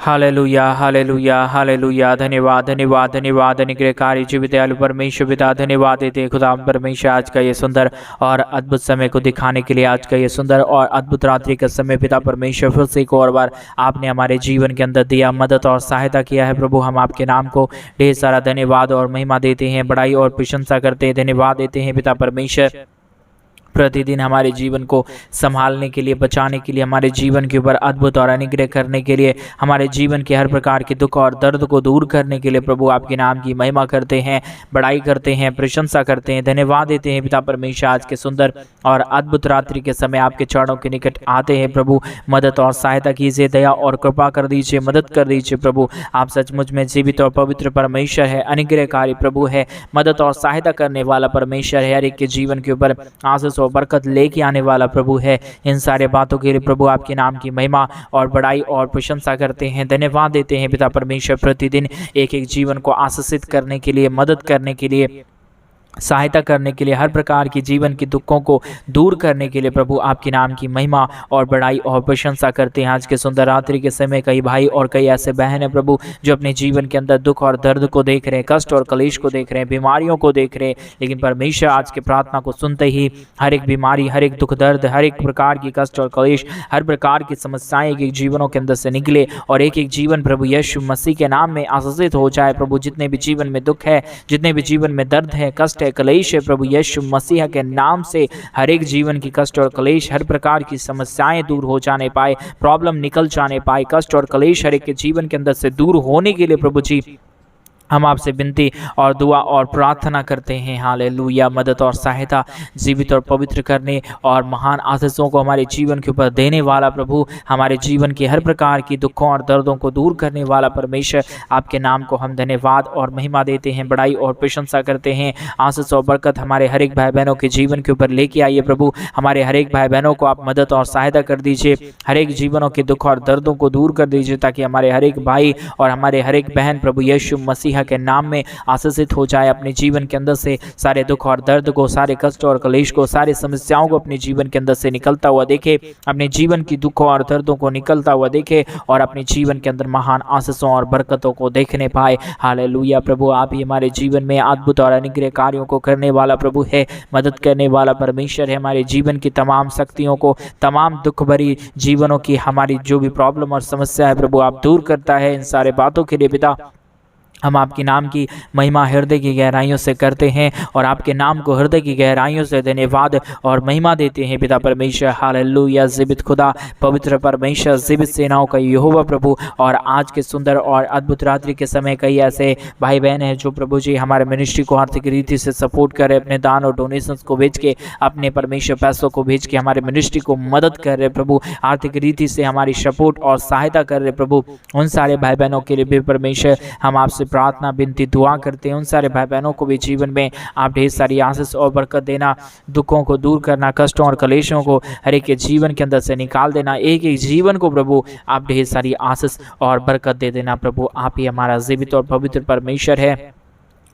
Hallelujah hallelujah hallelujah. धन्यवाद धन्यवाद धन्यवाद। अनुग्रहकारी जीवित दयालु परमेश्वर पिता, धन्यवाद देते खुदा परमेश्वर आज का ये सुंदर और अद्भुत समय को दिखाने के लिए, आज का ये सुंदर और अद्भुत रात्रि का समय पिता परमेश्वर फिर से एक और बार आपने हमारे जीवन के अंदर दिया, मदद और सहायता किया है प्रभु। हम आपके नाम को ढेर सारा धन्यवाद और महिमा देते हैं, बड़ाई और प्रशंसा करते हैं, धन्यवाद देते हैं पिता परमेश्वर। प्रतिदिन हमारे जीवन को संभालने के लिए, बचाने के लिए, हमारे जीवन के ऊपर अद्भुत और अनुग्रह करने के लिए, हमारे जीवन के हर प्रकार के दुख और दर्द को दूर करने के लिए प्रभु आपके नाम की महिमा करते हैं, बड़ाई करते हैं, प्रशंसा करते हैं, धन्यवाद देते हैं पिता परमेश्वर। आज के सुंदर और अद्भुत रात्रि के समय आपके चरणों के निकट आते हैं प्रभु। मदद और सहायता कीजिए, दया और कृपा कर दीजिए, मदद कर दीजिए प्रभु। आप सचमुच में जीवित और पवित्र परमेश्वर है, अनुग्रहकारी प्रभु है, मदद और सहायता करने वाला परमेश्वर है, हर एक के जीवन के ऊपर आशीष और बरकत लेके आने वाला प्रभु है। इन सारे बातों के लिए प्रभु आपके नाम की महिमा और बड़ाई और प्रशंसा करते हैं, धन्यवाद देते हैं पिता परमेश्वर। प्रतिदिन एक एक जीवन को आशीषित करने के लिए, मदद करने के लिए, सहायता करने के लिए, हर प्रकार की जीवन के दुखों को दूर करने के लिए प्रभु आपके नाम की महिमा और बड़ाई और प्रशंसा करते हैं। आज के सुंदर रात्रि के समय कई भाई और कई ऐसे बहन हैं प्रभु जो अपने जीवन के अंदर दुख और दर्द को देख रहे हैं, कष्ट और कलेश को देख रहे हैं, बीमारियों को देख रहे हैं, लेकिन परमेश्वर आज के प्रार्थना को सुनते ही हर एक बीमारी, हर एक दुख दर्द, हर एक प्रकार की कष्ट और कलेश, हर प्रकार की समस्याएं एक एक जीवनों के अंदर से निकले और एक एक जीवन प्रभु यीशु मसीह के नाम में आशीषित हो जाए प्रभु। जितने भी जीवन में दुख है, जितने भी जीवन में दर्द है, कष्ट है, कलेश है प्रभु यीशु मसीह के नाम से हर एक जीवन की कष्ट और कलेश, हर प्रकार की समस्याएं दूर हो जाने पाए, प्रॉब्लम निकल जाने पाए, कष्ट और कलेश हर एक के जीवन के अंदर से दूर होने के लिए प्रभु जी हम आपसे विनती और दुआ और प्रार्थना करते हैं। हालेलुया। मदद और सहायता जीवित और पवित्र करने और महान आशीषों को हमारे जीवन के ऊपर देने वाला प्रभु, हमारे जीवन के हर प्रकार की दुखों और दर्दों को दूर करने वाला परमेश्वर, आपके नाम को हम धन्यवाद और महिमा देते हैं, बड़ाई और प्रशंसा करते हैं। आशीष और बरकत हमारे हर एक भाई बहनों के जीवन के ऊपर लेके आइए प्रभु। हमारे हर एक भाई बहनों को आप मदद और सहायता कर दीजिए, हर एक जीवनों के दुख और दर्दों को दूर कर दीजिए, ताकि हमारे हर एक भाई और हमारे हर एक बहन प्रभु यीशु मसीह के नाम में आशीषित हो जाए। अपने जीवन के अंदर से सारे दुख और दर्द को, सारे कष्ट और कलेश को, सारी समस्याओं को अपने जीवन के अंदर से निकलता हुआ देखे, अपने जीवन की दुखों और दर्दों को निकलता हुआ देखे और अपने जीवन के अंदर महान आशीषों और बरकतों को देखने पाए। हालेलुया। प्रभु आप ही हमारे जीवन में अद्भुत और अनुग्रह कार्यों को करने वाला प्रभु है, मदद करने वाला परमेश्वर है। हमारे जीवन की तमाम शक्तियों को, तमाम दुख भरी जीवनों की हमारी जो भी प्रॉब्लम और समस्या है प्रभु आप दूर करता है। इन सारे बातों के लिए पिता हम आपके नाम की महिमा हृदय की गहराइयों से करते हैं और आपके नाम को हृदय की गहराइयों से धन्यवाद और महिमा देते हैं पिता परमेश्वर। हालेलुया। जीवित खुदा, पवित्र परमेश्वर, जीवित सेनाओं का यहोवा प्रभु, और आज के सुंदर और अद्भुत रात्रि के समय कई ऐसे भाई बहन हैं जो प्रभु जी हमारे मिनिस्ट्री को आर्थिक रीति से सपोर्ट कर रहे, अपने दान और डोनेशंस को भेज के, अपने परमेश्वर पैसों को भेज के हमारे मिनिस्ट्री को मदद कर रहे प्रभु, आर्थिक रीति से हमारी सपोर्ट और सहायता कर रहे प्रभु। उन सारे भाई बहनों के लिए भी परमेश्वर हम आपसे प्रार्थना, विनती, दुआ करते हैं। उन सारे भाई बहनों को भी जीवन में आप ढेर सारी आशीष और बरकत देना, दुखों को दूर करना, कष्टों और कलेशों को हर एक के जीवन के अंदर से निकाल देना, एक एक जीवन को प्रभु आप ढेर सारी आशीष और बरकत दे देना प्रभु। आप ही हमारा जीवित और पवित्र परमेश्वर है,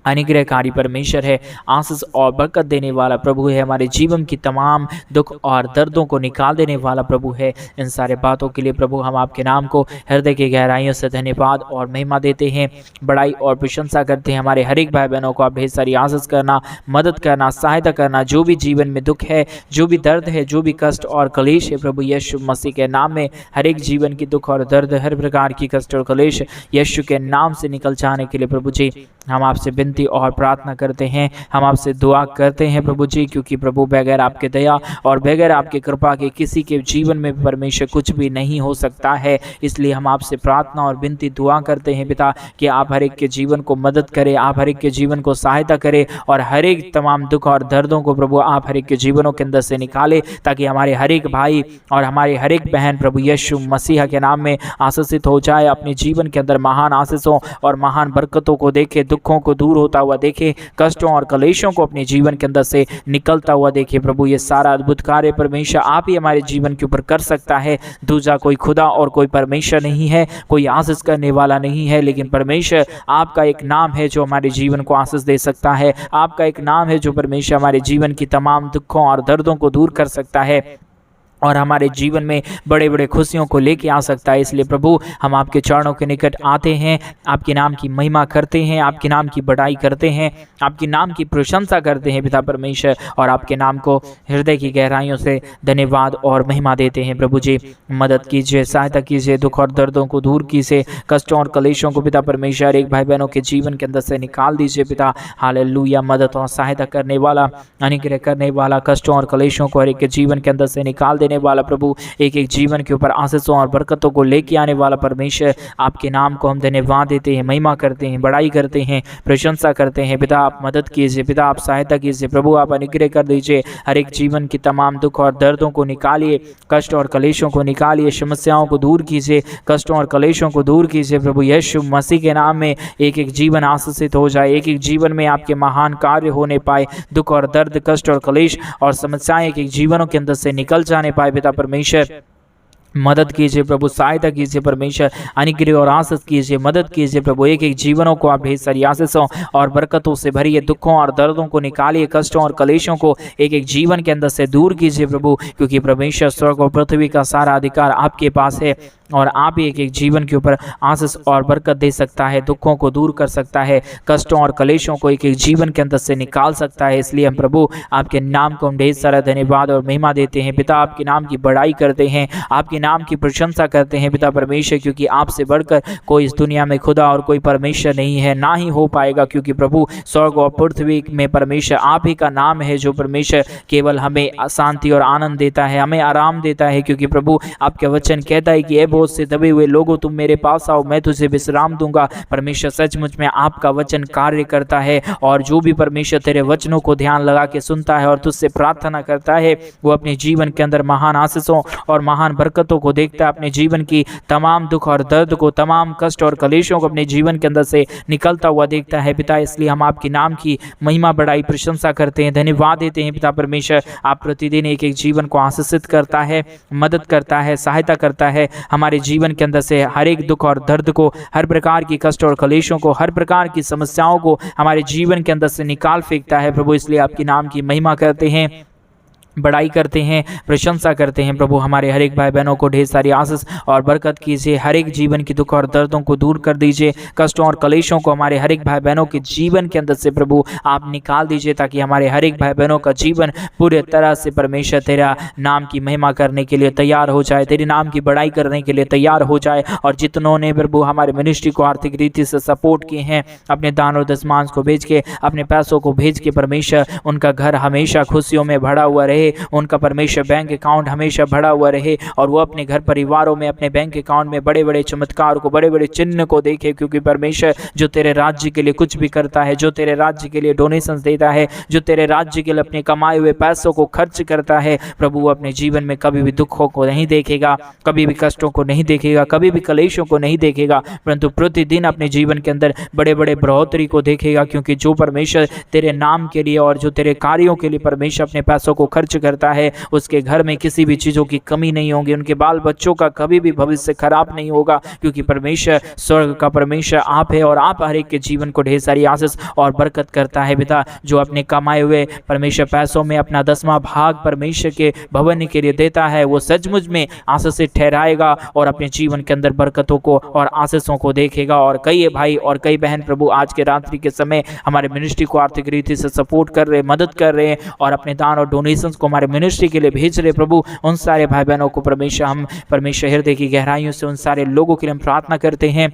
अनुग्रहकारी परमेश्वर है, आशीष और बरकत देने वाला प्रभु है, हमारे जीवन की तमाम दुख और दर्दों को निकाल देने वाला प्रभु है। इन सारे बातों के लिए प्रभु हम आपके नाम को हृदय की गहराइयों से धन्यवाद और महिमा देते हैं, बड़ाई और प्रशंसा करते हैं। हमारे हर एक भाई बहनों को आप ढेर सारी आशीष करना, मदद करना, सहायता करना, जो भी जीवन में दुख है, जो भी दर्द है, जो भी कष्ट और कलेश है प्रभु यीशु मसीह के नाम में हर एक जीवन की दुख और दर्द, हर प्रकार की कष्ट और कलेश यीशु के नाम से निकल जाने के लिए प्रभु जी हम आपसे विनती और प्रार्थना करते हैं, हम आपसे दुआ करते हैं प्रभु जी, क्योंकि प्रभु बगैर आपके दया और बगैर आपकी कृपा के किसी के जीवन में परमेश्वर कुछ भी नहीं हो सकता है। इसलिए हम आपसे प्रार्थना और विनती दुआ करते हैं पिता कि आप हर एक के जीवन को मदद करें, आप हर एक के जीवन को सहायता करें और हर एक तमाम दुख और दर्दों को प्रभु आप हर एक के जीवनों के अंदर से निकालें, ताकि हमारे हर एक भाई और हमारे हर एक बहन प्रभु यीशु मसीह के नाम में आशीषित हो जाए, अपने जीवन के अंदर महान आशीषों और महान बरकतों को देखे, दुखों को दूर होता हुआ देखे, कष्टों और कलेशों को अपने जीवन के अंदर से निकलता हुआ देखे प्रभु। ये सारा अद्भुत कार्य परमेश्वर आप ही हमारे जीवन के ऊपर कर सकता है। दूसरा कोई खुदा और कोई परमेश्वर नहीं है, कोई आशीष करने वाला नहीं है, लेकिन परमेश्वर आपका एक नाम है जो हमारे जीवन को आशीष दे सकता है। आपका एक नाम है जो परमेश्वर हमारे जीवन की तमाम दुखों और दर्दों को दूर कर सकता है। और हमारे जीवन में बड़े बड़े खुशियों को लेके आ सकता है। इसलिए प्रभु हम आपके चरणों के निकट आते हैं, आपके नाम की महिमा करते हैं, आपके नाम की बड़ाई करते हैं, आपके नाम की प्रशंसा करते हैं पिता परमेश्वर, और आपके नाम को हृदय की गहराइयों से धन्यवाद और महिमा देते हैं। प्रभु जी मदद कीजिए, सहायता कीजिए, दुख और दर्दों को दूर कीजिए, कष्टों और कलेशों को पिता परमेश्वर एक भाई बहनों के जीवन के अंदर से निकाल दीजिए पिता। हालेलुया। मदद और सहायता करने वाला, अनुग्रह करने वाला, कष्टों और कलेशों को हर एक के जीवन के अंदर से निकाल देने वाला प्रभु, एक एक जीवन के ऊपर आशीषों और बरकतों को लेके आने वाला परमेश्वर, आपके नाम को हम धन्यवाद देते हैं, महिमा करते हैं, बड़ाई करते हैं, प्रशंसा करते हैं। पिता आप मदद कीजिए, पिता आप सहायता कीजिए, प्रभु आप अनुग्रह कर दीजिए, हर एक जीवन की तमाम दुख और दर्दों को निकालिए, कष्ट और कलेशों को निकालिए, समस्याओं को दूर कीजिए, कष्टों और कलेशों को दूर कीजिए। प्रभु यीशु मसीह के नाम में एक एक जीवन आशीषित हो जाए, एक एक जीवन में आपके महान कार्य होने पाए, दुख और दर्द, कष्ट और कलेश और समस्याएं एक एक जीवनों के अंदर से निकल जाने पाए। पिता परमेश्वर मदद कीजिए प्रभु, सहायता कीजिए परमेश्वर, अनुग्रह और आशीष कीजिए, मदद कीजिए प्रभु, एक एक जीवनों को आप ढेर सारी आशीषों और बरकतों से भरिए, दुखों और दर्दों को निकालिए, कष्टों और कलेशों को एक एक जीवन के अंदर से दूर कीजिए प्रभु, क्योंकि परमेश्वर स्वर्ग और पृथ्वी का सारा अधिकार आपके पास है और आप ही एक एक जीवन के ऊपर आशीष और बरकत दे सकता है, दुखों को दूर कर सकता है, कष्टों और कलेशों को एक एक जीवन के अंदर से निकाल सकता है। इसलिए हम प्रभु आपके नाम को हम ढेर सारा धन्यवाद और महिमा देते हैं पिता, आपके नाम की बड़ाई करते हैं, आपके नाम की प्रशंसा करते हैं पिता परमेश्वर, क्योंकि आपसे बढ़कर कोई इस दुनिया में खुदा और कोई परमेश्वर नहीं है, ना ही हो पाएगा, क्योंकि प्रभु स्वर्ग और पृथ्वी में परमेश्वर आप ही का नाम है, जो परमेश्वर केवल हमें शांति और आनंद देता है, हमें आराम देता है, क्योंकि प्रभु आपके वचन कहता है कि बहुत से दबे हुए लोगों तुम मेरे पास आओ, मैं तुझे विश्राम दूंगा। परमेश्वर सचमुच में आपका वचन कार्य करता है, और जो भी परमेश्वर तेरे वचनों को ध्यान लगा के सुनता है और तुझसे प्रार्थना करता है, वो अपने जीवन के अंदर महान आशीषों और महान बरकतों को देखता है, अपने जीवन की तमाम दुख और दर्द को, तमाम कष्ट और कलेशों को अपने जीवन के अंदर से निकलता हुआ देखता है पिता। इसलिए हम आपके नाम की महिमा बड़ाई प्रशंसा करते हैं, धन्यवाद देते हैं पिता परमेश्वर। आप प्रतिदिन एक एक जीवन को आशीषित करता है, मदद करता है, सहायता करता है, हमारे जीवन के अंदर से हर एक दुख और दर्द को, हर प्रकार की कष्ट और कलेशों को, हर प्रकार की समस्याओं को हमारे जीवन के अंदर से निकाल फेंकता है प्रभु। इसलिए आपके नाम की महिमा करते हैं, बड़ाई करते हैं, प्रशंसा करते हैं प्रभु। हमारे हर एक भाई बहनों को ढेर सारी आशीष और बरकत कीजिए, हर एक जीवन की दुख और दर्दों को दूर कर दीजिए, कष्टों और कलेशों को हमारे हर एक भाई बहनों के जीवन के अंदर से प्रभु आप निकाल दीजिए, ताकि हमारे हर एक भाई बहनों का जीवन पूरे तरह से परमेश्वर तेरा नाम की महिमा करने के लिए तैयार हो जाए, तेरे नाम की बड़ाई करने के लिए तैयार हो जाए। और जितनों ने प्रभु हमारे मिनिस्ट्री को आर्थिक रीति से सपोर्ट किए हैं, अपने दान और दशमांश को भेज के, अपने पैसों को भेज के, परमेश्वर उनका घर हमेशा खुशियों में भरा हुआ रहे, उनका परमेश्वर बैंक अकाउंट हमेशा भरा हुआ रहे, और वो अपने घर परिवारों में, अपने बैंक अकाउंट में बड़े बड़े चमत्कार को, बड़े बड़े चिन्ह को देखे, क्योंकि परमेश्वर जो तेरे राज्य के लिए कुछ भी करता है, जो तेरे राज्य के लिए डोनेशंस देता है, जो तेरे राज्य के लिए अपने कमाए हुए पैसों को खर्च करता है, प्रभु वो अपने जीवन में कभी भी दुखों को नहीं देखेगा, कभी भी कष्टों को नहीं देखेगा, कभी भी कलेशों को नहीं देखेगा, परंतु प्रतिदिन अपने जीवन के अंदर बड़े बड़े बढ़ोतरी को देखेगा। क्योंकि जो परमेश्वर तेरे नाम के लिए और जो तेरे कार्यों के लिए परमेश्वर अपने पैसों को खर्च करता है, उसके घर में किसी भी चीजों की कमी नहीं होगी, उनके बाल बच्चों का कभी भी भविष्य खराब नहीं होगा, क्योंकि परमेश्वर स्वर्ग का परमेश्वर आप है, और आप हर एक के जीवन को ढेर सारी आशीष और बरकत करता है पिता। जो अपने कमाए हुए परमेश्वर पैसों में अपना 10वां भाग परमेश्वर के भवन के लिए देता है, वो सचमुच में आशीषित ठहराएगा और अपने जीवन के अंदर बरकतों को और आशीषों को देखेगा। और कई भाई और कई बहन प्रभु आज के रात्रि के समय हमारे मिनिस्ट्री को आर्थिक रीति से सपोर्ट कर रहे, मदद कर रहे हैं, और अपने दान और डोनेशंस को हमारे मिनिस्ट्री के लिए भेज रहे प्रभु। उन सारे भाई बहनों को परमेश्वर हम परमेश्वर हृदय की गहराइयों से उन सारे लोगों के लिए हम प्रार्थना करते हैं,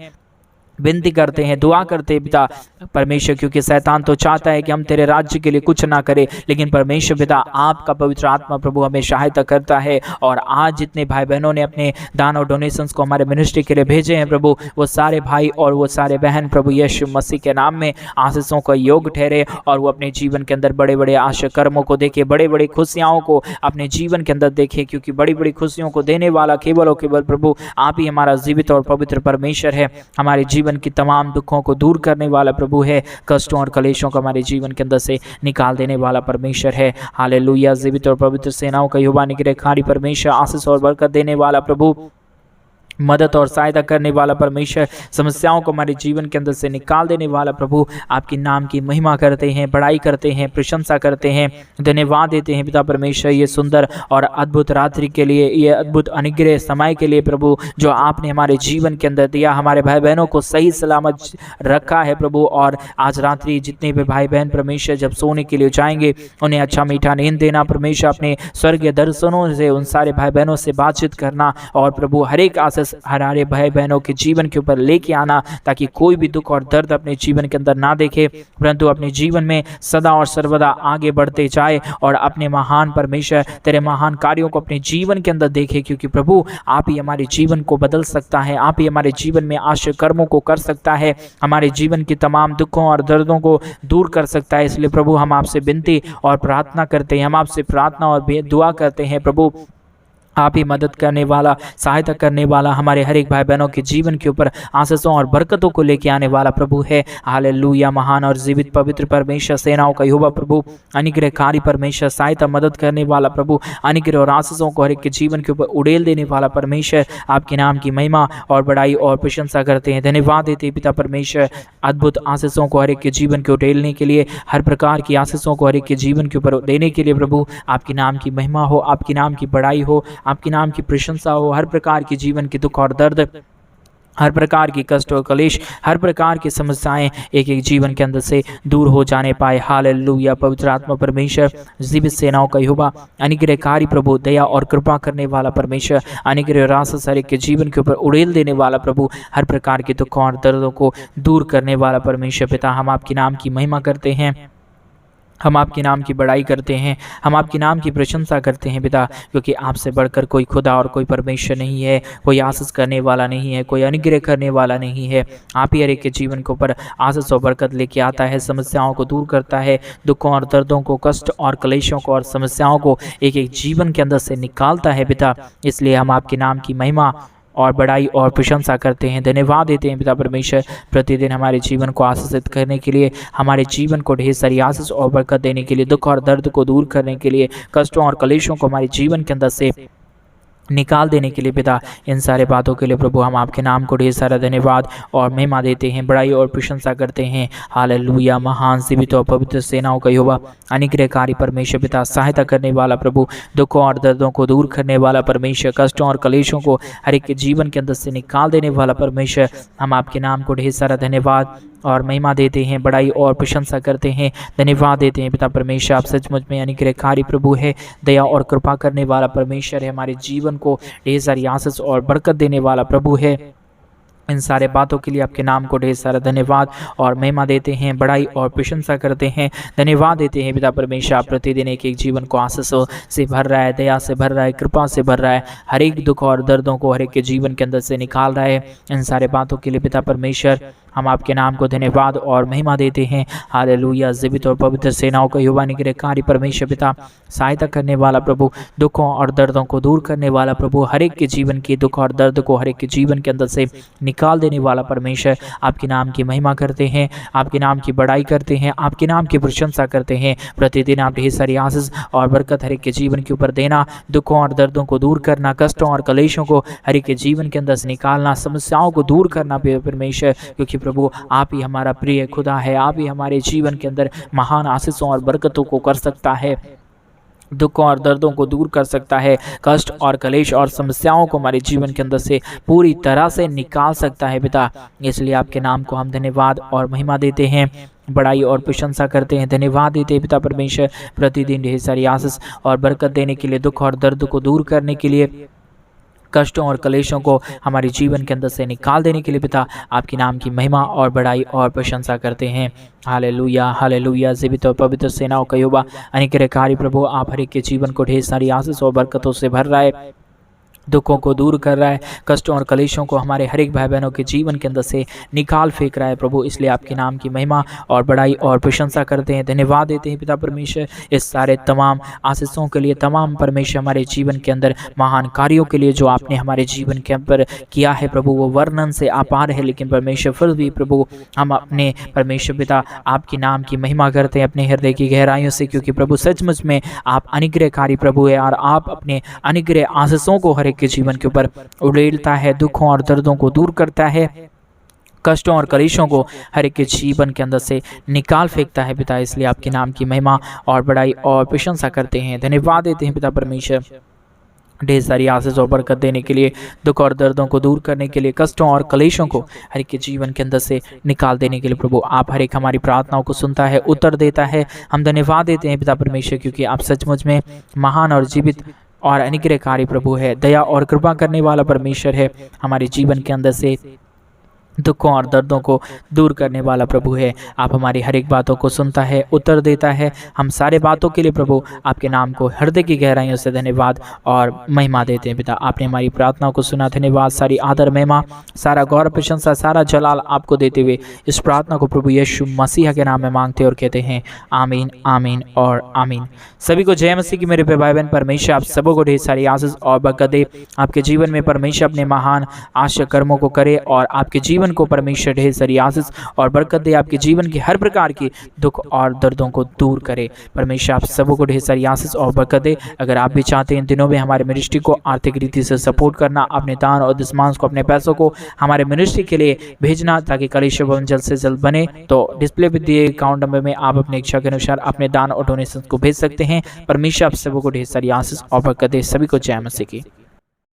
विनती करते हैं, दुआ करते हैं पिता परमेश्वर, क्योंकि शैतान तो चाहता है कि हम तेरे राज्य के लिए कुछ ना करें, लेकिन परमेश्वर पिता आपका पवित्र आत्मा प्रभु हमें सहायता करता है। और आज जितने भाई बहनों ने अपने दान और डोनेशंस को हमारे मिनिस्ट्री के लिए भेजे हैं प्रभु, वो सारे भाई और वो सारे बहन प्रभु यीशु मसीह के नाम में आशीषों का योग ठहरे, और वो अपने जीवन के अंदर बड़े बड़े आशा कर्मों को देखे, बड़े बड़े खुशियों को अपने जीवन के अंदर देखे, क्योंकि बड़ी बड़ी खुशियों को देने वाला केवल और केवल प्रभु आप ही हमारा जीवित और पवित्र परमेश्वर है। हमारे जीवन की तमाम दुखों को दूर करने वाला प्रभु है, कष्टों और कलेशों को हमारे जीवन के अंदर से निकाल देने वाला परमेश्वर है। हालेलुया। जीवित और पवित्र सेनाओं का यहोवा निग्रहकारी परमेश्वर, आशीष और बरकत देने वाला प्रभु, मदद और सहायता करने वाला परमेश्वर, समस्याओं को हमारे जीवन के अंदर से निकाल देने वाला प्रभु, आपकी नाम की महिमा करते हैं, बड़ाई करते हैं, प्रशंसा करते हैं, धन्यवाद देते हैं पिता परमेश्वर ये सुंदर और अद्भुत रात्रि के लिए, ये अद्भुत अनुग्रह समय के लिए प्रभु, जो आपने हमारे जीवन के अंदर दिया, हमारे भाई बहनों को सही सलामत रखा है प्रभु। और आज रात्रि जितने भी भाई बहन परमेश्वर जब सोने के लिए जाएंगे, उन्हें अच्छा मीठा नींद देना परमेश्वर, अपने स्वर्गीय दर्शनों से उन सारे भाई बहनों से बातचीत करना, और प्रभु हर एक आशीष हमारे भाई बहनों के जीवन के ऊपर लेके आना, ताकि कोई भी दुख और दर्द अपने जीवन के अंदर ना देखे, परंतु अपने जीवन में सदा और सर्वदा आगे बढ़ते जाए और अपने महान परमेश्वर तेरे महान कार्यों को अपने जीवन के अंदर देखे। क्योंकि प्रभु आप ही हमारे जीवन को बदल सकता है, आप ही हमारे जीवन में आश्चर्य कर्मों को कर सकता है, हमारे जीवन की तमाम दुखों और दर्दों को दूर कर सकता है। इसलिए प्रभु हम आपसे विनती और प्रार्थना करते हैं, हम आपसे प्रार्थना और दुआ करते हैं प्रभु, आप ही मदद करने वाला, सहायता करने वाला, हमारे हर एक भाई बहनों के जीवन के ऊपर आशीषों और बरकतों को लेके आने वाला प्रभु है। हालेलुया। महान और जीवित पवित्र परमेश्वर, सेनाओं का यहोवा प्रभु, अनुग्रहकारी परमेश्वर, सहायता मदद करने वाला प्रभु, अनुग्रह और आशीषों को हर एक के जीवन के ऊपर उड़ेल देने वाला परमेश्वर, आपके नाम की महिमा और बड़ाई और प्रशंसा करते हैं, धन्यवाद देते हैं पिता परमेश्वर, अद्भुत आशीषों को हर एक के जीवन के उड़ेलने के लिए, हर प्रकार की आशीषों को हर एक के जीवन के ऊपर देने के लिए प्रभु, आपके नाम की महिमा हो, आपके नाम की बड़ाई हो, आपके नाम की प्रशंसा हो। हर प्रकार की जीवन की दुख और दर्द, हर प्रकार की कष्ट और कलेश, हर प्रकार की समस्याएं एक एक जीवन के अंदर से दूर हो जाने पाए। हालेलुया। पवित्र आत्मा परमेश्वर, जीवित सेनाओं का यहोवा, अनुग्रहकारी प्रभु, दया और कृपा करने वाला परमेश्वर, अनुग्रह रास सारे के जीवन के ऊपर उड़ेल देने वाला प्रभु, हर प्रकार के दुखों और दर्दों को दूर करने वाला परमेश्वर पिता, हम आपके नाम की महिमा करते हैं, हम आपके नाम की बड़ाई करते हैं, हम आपके नाम की प्रशंसा करते हैं पिता, क्योंकि आपसे बढ़कर कोई खुदा और कोई परमेश्वर नहीं है, कोई आशीष करने वाला नहीं है, कोई अनुग्रह करने वाला नहीं है। आप ही हर एक के जीवन के ऊपर आशीष और बरकत लेके आता है, समस्याओं को दूर करता है, दुखों और दर्दों को, कष्ट और क्लेशों को और समस्याओं को एक एक जीवन के अंदर से निकालता है पिता। इसलिए हम आपके नाम की महिमा और बड़ाई और प्रशंसा करते हैं, धन्यवाद देते हैं पिता परमेश्वर, प्रतिदिन हमारे जीवन को आशीषित करने के लिए, हमारे जीवन को ढेर सारी आशीष और बरकत देने के लिए, दुख और दर्द को दूर करने के लिए, कष्टों और कलेशों को हमारे जीवन के अंदर से निकाल देने के लिए पिता, इन सारे बातों के लिए प्रभु हम आपके नाम को ढेर सारा धन्यवाद और महिमा देते हैं, बड़ाई और प्रशंसा करते हैं। हालेलुया। महान जीवित और पवित्र सेनाओं का यहोवा, अनुग्रहकारी परमेश्वर पिता, सहायता करने वाला प्रभु, दुखों और दर्दों को दूर करने वाला परमेश्वर, कष्टों और कलेशों को हर एक के जीवन के अंदर से निकाल देने वाला परमेश्वर, हम आपके नाम को ढेर सारा धन्यवाद और महिमा देते हैं, बड़ाई और प्रशंसा करते हैं, धन्यवाद देते हैं पिता परमेश्वर। आप सचमुच में अनुग्रहकारी प्रभु है, दया और कृपा करने वाला परमेश्वर है, हमारे जीवन को ढेर सारी आशीष और बरकत देने वाला प्रभु है। इन सारे बातों के लिए आपके नाम को ढेर सारा धन्यवाद और महिमा देते हैं, बड़ाई और प्रशंसा करते हैं, धन्यवाद देते हैं पिता परमेश्वर। आप प्रतिदिन एक एक जीवन को आशीषों से भर रहा है, दया से भर रहा है, कृपा से भर रहा है, हर एक दुख और दर्दों को हर एक के जीवन के अंदर से निकाल रहा है। इन सारे बातों के लिए पिता परमेश्वर हम आपके नाम को धन्यवाद और महिमा देते हैं। हालेलुया। जीवित और पवित्र सेनाओं का यहोवा, अनुग्रहकारी परमेश्वर पिता, सहायता करने वाला प्रभु, दुखों और दर्दों को दूर करने वाला प्रभु, हर एक के जीवन के दुख और दर्द को हर एक के जीवन के अंदर से निकाल देने वाला परमेश्वर, आपके नाम की महिमा करते हैं, आपके नाम की बड़ाई करते हैं, आपके नाम की प्रशंसा करते हैं। प्रतिदिन आप ढेर सारी आशीष और बरकत हर एक के जीवन के ऊपर देना, दुखों और दर्दों को दूर करना, कष्टों और कलेशों को हर एक के जीवन के अंदर से निकालना, समस्याओं को दूर करना परमेश्वर, क्योंकि प्रभु आप ही हमारा प्रिय खुदा है, आप ही हमारे जीवन के अंदर महान आशीषों और बरकतों को कर सकता है, दुखों और दर्दों को दूर कर सकता है, कष्ट और कलेश और समस्याओं को हमारे जीवन के अंदर से पूरी तरह से निकाल सकता है पिता। इसलिए आपके नाम को हम धन्यवाद और महिमा देते हैं, बड़ाई और प्रशंसा करते हैं, धन्यवाद देते हैं पिता परमेश्वर, प्रतिदिन ढेर सारी आशीष और बरकत देने के लिए, दुख और दर्द को दूर करने के लिए, कष्टों और कलेशों को हमारे जीवन के अंदर से निकाल देने के लिए पिता, आपके नाम की महिमा और बड़ाई और प्रशंसा करते हैं। हालेलुया। हालेलुया। जीवित और पवित्र सेनाओं का यहोवा, अनुग्रहकारी प्रभु, आप हर एक के जीवन को ढेर सारी आशीष और बरकतों से भर रहा है, दुखों को दूर कर रहा है, कष्टों और कलेशों को हमारे हर एक भाई बहनों के जीवन के अंदर से निकाल फेंक रहा है प्रभु। इसलिए आपके नाम की महिमा और बड़ाई और प्रशंसा करते हैं, धन्यवाद देते हैं पिता परमेश्वर, इस सारे तमाम आशीषों के लिए, तमाम परमेश्वर हमारे जीवन के अंदर महान कार्यों के लिए जो आपने हमारे जीवन के अंदर किया है प्रभु, वो वर्णन से अपार है। लेकिन परमेश्वर फिर भी प्रभु हम अपने परमेश्वर पिता आपके नाम की महिमा करते हैं अपने हृदय की गहराइयों से, क्योंकि प्रभु सचमुच में आप अनुग्रहकारी प्रभु है और आप अपने अनुग्रह आशीषों को हर एक के जीवन के ऊपर उड़ेलता है, दुखों और दर्दों को दूर करता है, कष्टों और कलेशों को हर एक के जीवन के अंदर से निकाल फेंकता है पिता। इसलिए आपके नाम की महिमा और बड़ाई और प्रशंसा करते हैं, धन्यवाद देते हैं पिता परमेश्वर। ढेर सारी आशीष और बरकत देने के लिए, दुख और दर्दों को दूर करने के लिए, कष्टों और कलेशों को हर एक के जीवन के अंदर से निकाल देने के लिए प्रभु आप हर एक हमारी प्रार्थनाओं को सुनता है, उत्तर देता है। हम धन्यवाद देते हैं पिता परमेश्वर, क्योंकि आप सचमुच में महान और जीवित और अनुग्रहकारी प्रभु है, दया और कृपा करने वाला परमेश्वर है, हमारे जीवन के अंदर से दुखों और दर्दों को दूर करने वाला प्रभु है। आप हमारी हर एक बातों को सुनता है, उत्तर देता है। हम सारे बातों के लिए प्रभु आपके नाम को हृदय की गहराइयों से धन्यवाद और महिमा देते हैं पिता। आपने हमारी प्रार्थनाओं को सुना, धन्यवाद। सारी आदर महिमा, सारा गौरव प्रशंसा, सारा जलाल आपको देते हुए इस प्रार्थना को प्रभु यीशु मसीह के नाम में मांगते और कहते हैं आमीन, आमीन और आमीन। सभी को जय मसीह की मेरे पे भाई बहन। परमेश्वर आप सबों को ढेर सारी आशीष और बरकत दे। आपके जीवन में परमेश्वर अपने महान आश्चर्य कर्मों को करे और आपके जीवन को परमेश्वर ढेर सारी आशीष और बरकत दे। आपके जीवन की हर प्रकार की दुख और दर्दों को दूर करे। परमेश्वर आप सबों को ढेर सारी आशीष और बरकत दे। अगर आप भी चाहते हैं इन दिनों में हमारे मिनिस्ट्री को आर्थिक रीति से सपोर्ट करना, अपने दान और दशमांश को, अपने पैसों को हमारे मिनिस्ट्री के लिए भेजना ताकि कलेश्वर भवन जल्द से जल्द बने, तो डिस्प्ले पे दिए अकाउंट नंबर में आप अपने इच्छा के अनुसार अपने दान और डोनेशन को भेज सकते हैं। परमेश्वर आप सबों को ढेर सारी आशीष और बरकत दे। सभी को जय मसीह की।